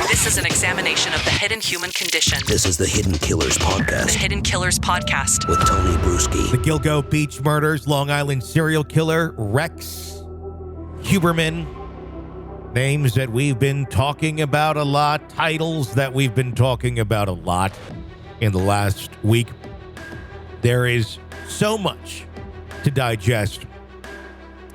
This is an examination of the hidden human condition. This is the Hidden Killers Podcast. The Hidden Killers Podcast. With Tony Brueski. The Gilgo Beach Murders, Long Island serial killer, Rex Heuermann. Names that we've been talking about a lot. Titles that we've been talking about a lot in the last week. There is so much to digest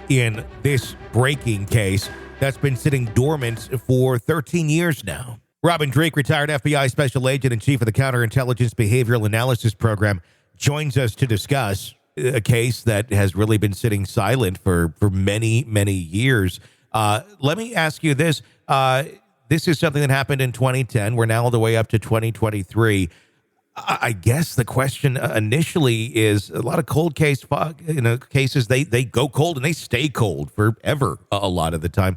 in this breaking case that's been sitting dormant for 13 years now. Robin Dreeke, retired FBI special agent and chief of the Counterintelligence Behavioral Analysis Program, joins us to discuss a case that has really been sitting silent for many, many years. Let me ask you this. This is something that happened in 2010. We're now all the way up to 2023. I guess the question initially is a lot of cold cases, they go cold and they stay cold forever a lot of the time.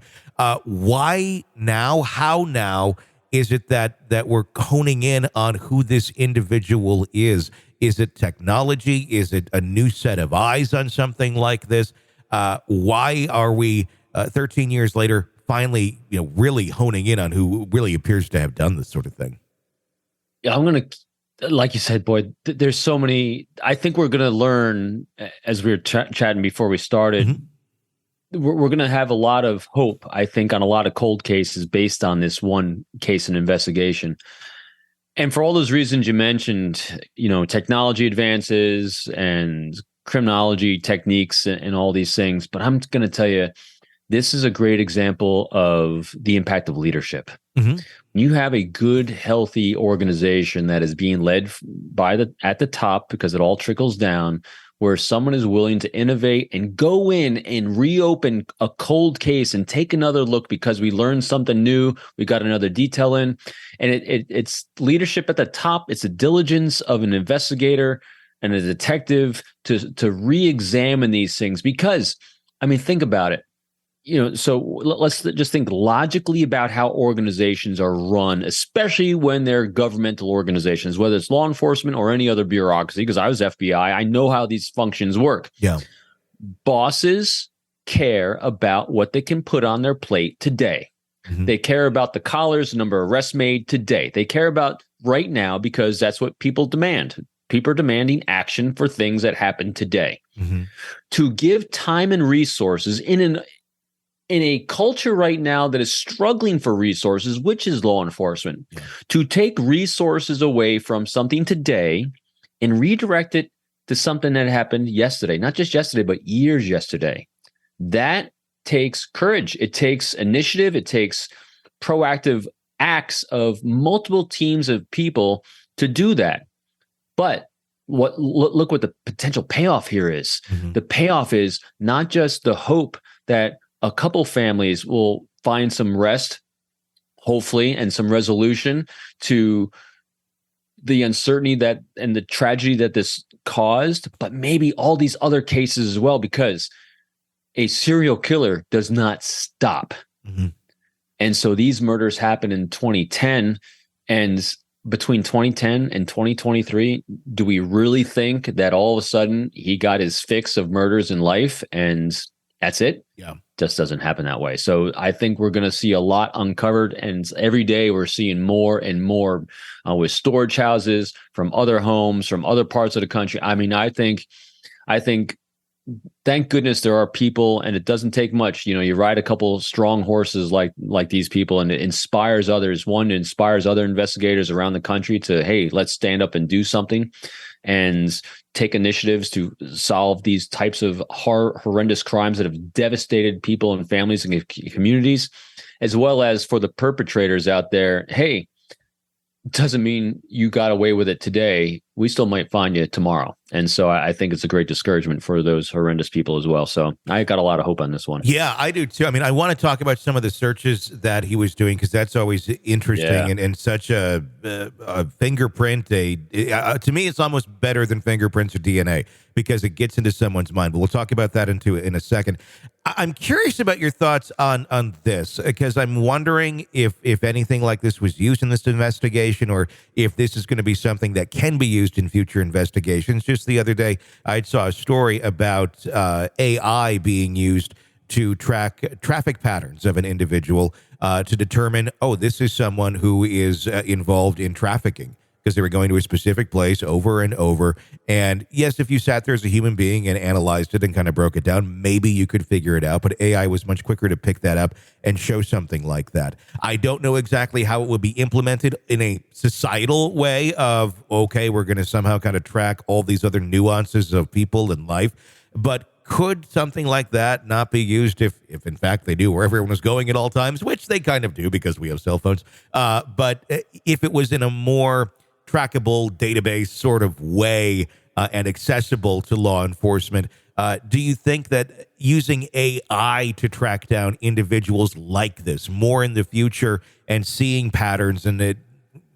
Why now? How now is it that we're honing in on who this individual is? Is it technology? Is it a new set of eyes on something like this? Why are we 13 years later finally really honing in on who really appears to have done this sort of thing? Yeah, I'm going to... Like you said, Boyd, there's so many. I think we're going to learn, as we were chatting before we started, we're going to have a lot of hope, I think, on a lot of cold cases based on this one case and investigation. And for all those reasons you mentioned, technology advances and criminology techniques and all these things. But I'm going to tell you, this is a great example of the impact of leadership. When you have a good, healthy organization that is being led at the top, because it all trickles down, where someone is willing to innovate and go in and reopen a cold case and take another look because we learned something new, we got another detail in, and it's leadership at the top. It's the diligence of an investigator and a detective to re-examine these things. Because, think about it. So let's just think logically about how organizations are run, especially when they're governmental organizations, whether it's law enforcement or any other bureaucracy, because I was FBI, I know how these functions work. Yeah. Bosses care about what they can put on their plate today. They care about the collars, the number of arrests made today. They care about right now because that's what people demand. People are demanding action for things that happen today. To give time and resources in a culture right now that is struggling for resources, which is law enforcement, to take resources away from something today and redirect it to something that happened yesterday, not just yesterday, but years yesterday. That takes courage. It takes initiative. It takes proactive acts of multiple teams of people to do that. But look what the potential payoff here is. The payoff is not just the hope that a couple families will find some rest, hopefully, and some resolution to the uncertainty and the tragedy that this caused, but maybe all these other cases as well, because a serial killer does not stop. And so these murders happened in 2010, and between 2010 and 2023, do we really think that all of a sudden he got his fix of murders in life and that's it? Yeah. Just doesn't happen that way. So I think we're going to see a lot uncovered, and every day we're seeing more and more with storage houses from other homes, from other parts of the country. I think thank goodness there are people, and it doesn't take much. You ride a couple strong horses like these people, and it inspires others. One, it inspires other investigators around the country to, hey, let's stand up and do something and take initiatives to solve these types of horrendous crimes that have devastated people and families and communities, as well as for the perpetrators out there. Hey, doesn't mean you got away with it today. We still might find you tomorrow. And so I think it's a great discouragement for those horrendous people as well. So I got a lot of hope on this one. Yeah, I do too. I want to talk about some of the searches that he was doing, because that's always interesting and such a fingerprint. To me, it's almost better than fingerprints or DNA, because it gets into someone's mind. But we'll talk about that in a second. I'm curious about your thoughts on this, because I'm wondering if anything like this was used in this investigation, or if this is going to be something that can be used in future investigations. Just the other day, I saw a story about AI being used to track traffic patterns of an individual to determine, oh, this is someone who is involved in trafficking, because they were going to a specific place over and over. And yes, if you sat there as a human being and analyzed it and kind of broke it down, maybe you could figure it out. But AI was much quicker to pick that up and show something like that. I don't know exactly how it would be implemented in a societal way of, okay, we're going to somehow kind of track all these other nuances of people and life. But could something like that not be used if in fact they do, where everyone is going at all times, which they kind of do because we have cell phones. But if it was in a more trackable database sort of way and accessible to law enforcement, do you think that using AI to track down individuals like this more in the future and seeing patterns and it,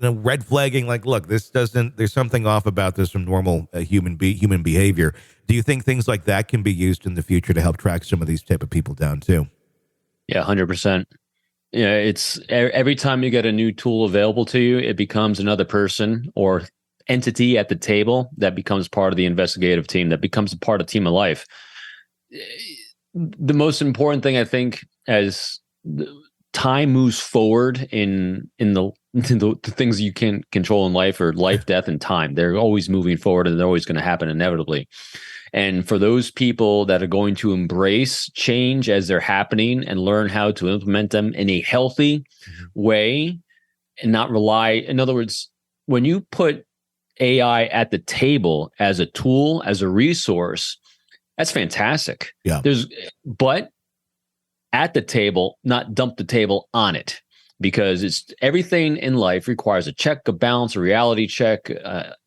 red flagging, like, look, there's something off about this from normal human behavior. Do you think things like that can be used in the future to help track some of these type of people down too? Yeah, 100%. Yeah, it's every time you get a new tool available to you, it becomes another person or entity at the table that becomes part of the investigative team, that becomes a part of team of life. The most important thing, I think, as time moves forward in the things you can control in life, or life, death, and time, they're always moving forward and they're always going to happen inevitably. And for those people that are going to embrace change as they're happening and learn how to implement them in a healthy way and not rely, in other words, when you put AI at the table as a tool, as a resource, that's fantastic. Yeah. But at the table, not dump the table on it, because it's everything in life requires a check, a balance, a reality check,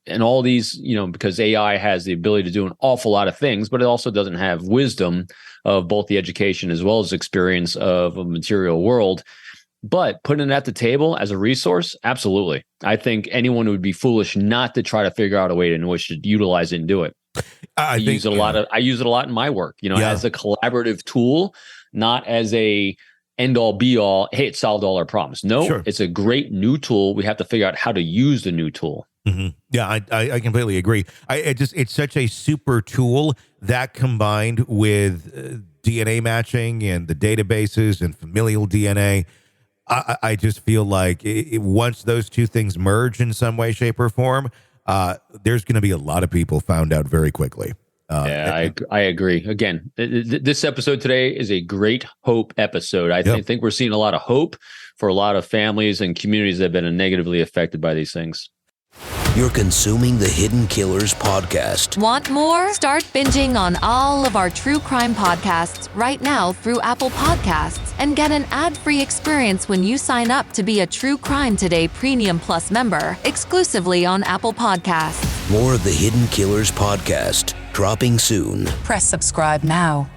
and all these, because AI has the ability to do an awful lot of things, but it also doesn't have wisdom of both the education as well as experience of a material world. But putting it at the table as a resource, absolutely. I think anyone would be foolish not to try to figure out a way in which to utilize it and do it. I use it a lot in my work, as a collaborative tool, not as a end all be all. Hey, it solved all our problems. No, sure. It's a great new tool. We have to figure out how to use the new tool. Mm-hmm. Yeah, I completely agree. It's such a super tool that, combined with DNA matching and the databases and familial DNA, I just feel like once those two things merge in some way, shape, or form, there's going to be a lot of people found out very quickly. I agree. Again, this episode today is a great hope episode. I think we're seeing a lot of hope for a lot of families and communities that have been negatively affected by these things. You're consuming the Hidden Killers podcast. Want more? Start binging on all of our true crime podcasts right now through Apple Podcasts, and get an ad-free experience when you sign up to be a True Crime Today Premium Plus member, exclusively on Apple Podcasts. More of the Hidden Killers podcast, dropping soon. Press subscribe now.